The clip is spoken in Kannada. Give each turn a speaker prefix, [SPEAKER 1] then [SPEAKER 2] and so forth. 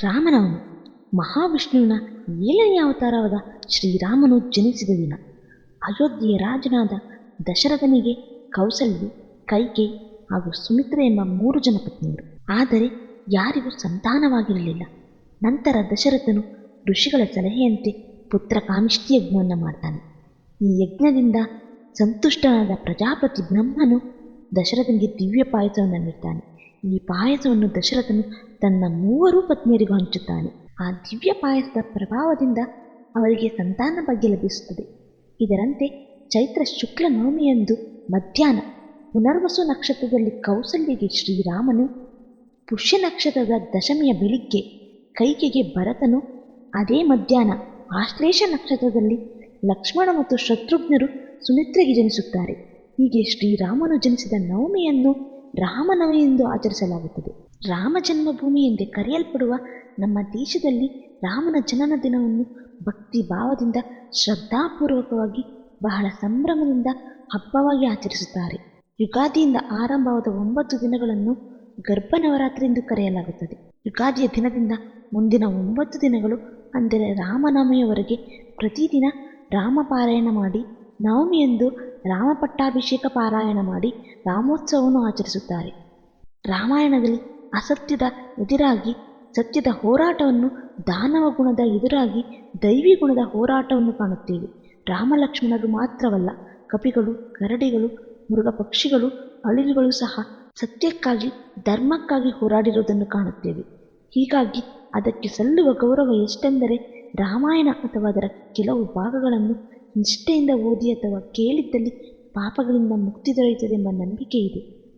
[SPEAKER 1] ರಾಮನವಮಿ ಮಹಾವಿಷ್ಣುವಿನ 7ನೇ ಅವತಾರವಾದ ಶ್ರೀರಾಮನು ಜನಿಸಿದ ದಿನ. ಅಯೋಧ್ಯೆಯ ರಾಜನಾದ ದಶರಥನಿಗೆ ಕೌಸಲ್ಯೆ, ಕೈಕೇಯಿ ಹಾಗೂ ಸುಮಿತ್ರೆ ಎಂಬ 3 ಜನ ಪತ್ನಿಯರು. ಆದರೆ ಯಾರಿಗೂ ಸಂತಾನವಾಗಿರಲಿಲ್ಲ. ನಂತರ ದಶರಥನು ಋಷಿಗಳ ಸಲಹೆಯಂತೆ ಪುತ್ರ ಕಾಮಿಷ್ಠಿ ಯಜ್ಞವನ್ನು ಮಾಡ್ತಾನೆ. ಈ ಯಜ್ಞದಿಂದ ಸಂತುಷ್ಟನಾದ ಪ್ರಜಾಪತಿ ಬ್ರಹ್ಮನು ದಶರಥನಿಗೆ ದಿವ್ಯ ಪಾಯಸವನ್ನು ನೀಡ್ತಾನೆ. ಈ ಪಾಯಸವನ್ನು ದಶರಥನು ತನ್ನ 3 ಪತ್ನಿಯರಿಗೂ ಹಂಚುತ್ತಾನೆ. ಆ ದಿವ್ಯ ಪಾಯಸದ ಪ್ರಭಾವದಿಂದ ಅವರಿಗೆ ಸಂತಾನ ಭಾಗ್ಯ ಲಭಿಸುತ್ತದೆ. ಇದರಂತೆ ಚೈತ್ರ ಶುಕ್ಲ ನವಮಿಯಂದು ಮಧ್ಯಾಹ್ನ ಪುನರ್ವಸು ನಕ್ಷತ್ರದಲ್ಲಿ ಕೌಸಲ್ಯಗೆ ಶ್ರೀರಾಮನು, ಪುಷ್ಯ ನಕ್ಷತ್ರದ ದಶಮಿಯ ಬೆಳಿಗ್ಗೆ ಕೈಕೆಗೆ ಭರತನು, ಅದೇ ಮಧ್ಯಾಹ್ನ ಆಶ್ಲೇಷ ನಕ್ಷತ್ರದಲ್ಲಿ ಲಕ್ಷ್ಮಣ ಮತ್ತು ಶತ್ರುಘ್ನರು ಸುಮಿತ್ರೆಗೆ ಜನಿಸುತ್ತಾರೆ. ಹೀಗೆ ಶ್ರೀರಾಮನು ಜನಿಸಿದ ನವಮಿಯನ್ನು ರಾಮನವಮಿ ಎಂದು ಆಚರಿಸಲಾಗುತ್ತದೆ. ರಾಮ ಜನ್ಮಭೂಮಿ ಎಂದೇ ಕರೆಯಲ್ಪಡುವ ನಮ್ಮ ದೇಶದಲ್ಲಿ ರಾಮನ ಜನನ ದಿನವನ್ನು ಭಕ್ತಿ ಭಾವದಿಂದ ಶ್ರದ್ಧಾಪೂರ್ವಕವಾಗಿ ಬಹಳ ಸಂಭ್ರಮದಿಂದ ಹಬ್ಬವಾಗಿ ಆಚರಿಸುತ್ತಾರೆ. ಯುಗಾದಿಯಿಂದ ಆರಂಭವಾದ 9 ದಿನಗಳನ್ನು ಗರ್ಭನವರಾತ್ರಿ ಎಂದು ಕರೆಯಲಾಗುತ್ತದೆ. ಯುಗಾದಿಯ ದಿನದಿಂದ ಮುಂದಿನ 9 ದಿನಗಳು ಅಂದರೆ ರಾಮನವಮಿಯವರೆಗೆ ಪ್ರತಿದಿನ ರಾಮಪಾರಾಯಣ ಮಾಡಿ, ನವಮಿಯಂದು ರಾಮ ಪಟ್ಟಾಭಿಷೇಕ ಪಾರಾಯಣ ಮಾಡಿ ರಾಮೋತ್ಸವವನ್ನು ಆಚರಿಸುತ್ತಾರೆ. ರಾಮಾಯಣದಲ್ಲಿ ಅಸತ್ಯದ ಎದುರಾಗಿ ಸತ್ಯದ ಹೋರಾಟವನ್ನು, ದಾನವ ಗುಣದ ಎದುರಾಗಿ ದೈವಿ ಗುಣದ ಹೋರಾಟವನ್ನು ಕಾಣುತ್ತೇವೆ. ರಾಮ ಲಕ್ಷ್ಮಣರು ಮಾತ್ರವಲ್ಲ, ಕಪಿಗಳು, ಕರಡಿಗಳು, ಮೃಗ ಪಕ್ಷಿಗಳು, ಅಳಿಲುಗಳು ಸಹ ಸತ್ಯಕ್ಕಾಗಿ ಧರ್ಮಕ್ಕಾಗಿ ಹೋರಾಡಿರುವುದನ್ನು ಕಾಣುತ್ತೇವೆ. ಹೀಗಾಗಿ ಅದಕ್ಕೆ ಸಲ್ಲುವ ಗೌರವ ಎಷ್ಟೆಂದರೆ, ರಾಮಾಯಣ ಅಥವಾ ಅದರ ಕೆಲವು ಭಾಗಗಳನ್ನು ನಿಷ್ಠೆಯಿಂದ ಓದಿ ಅಥವಾ ಕೇಳಿದ್ದಲ್ಲಿ ಪಾಪಗಳಿಂದ ಮುಕ್ತಿ ದೊರೆಯುತ್ತದೆ ಎಂಬ ನಂಬಿಕೆ ಇದೆ.